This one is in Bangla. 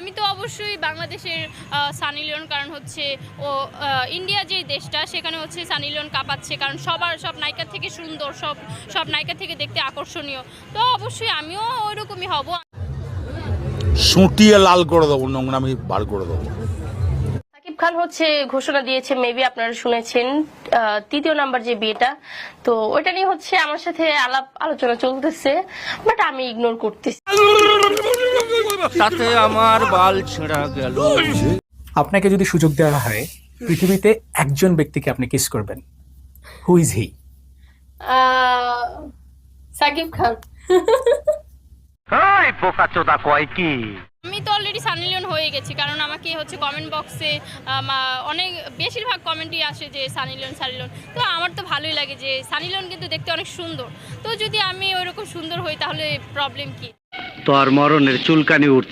আমি তো অবশ্যই বাংলাদেশের সানি লিওন, কারণ হচ্ছে ও ইন্ডিয়া যে দেশটা সেখানে হচ্ছে সানি লিওন কাঁপাচ্ছে, কারণ সব নায়িকার থেকে সুন্দর, সব নায়িকার থেকে দেখতে আকর্ষণীয়। তো অবশ্যই আমিও ওইরকমই হব। সুটিয়ে লাল করে দেবো, নোংরামি বার করে দেবো। সাকিব খান হচ্ছে ঘোষণা দিয়েছে, মেবি আপনারা শুনেছেন, তৃতীয় নাম্বার যে বিয়েটা, তো ওইটা নিয়ে হচ্ছে আমার সাথে আলাপ আলোচনা চলতেছে, বাট আমি ইগনোর করতেছি। তাতে আমার বাল ছেঁড়া গেল। আপনাকে যদি সুযোগ দেওয়া হয় পৃথিবীতে একজন ব্যক্তিকে আপনি কিস করবেন, who is he? Shakib Khan. বোকাচোদা কয় কি? আমি তো অলরেডি সানি লিওন হয়ে গেছি, কারণ আমাকে হচ্ছে কমেন্ট বক্সে অনেক বেশিরভাগ কমেন্টই আসে যে সানি লিওন। তো আমার তো ভালোই লাগে যে সানি লিওন কিন্তু দেখতে অনেক সুন্দর। তো যদি আমি ওইরকম সুন্দর হই তাহলে প্রবলেম কি? তোর মরণের চুলকানি উঠছে।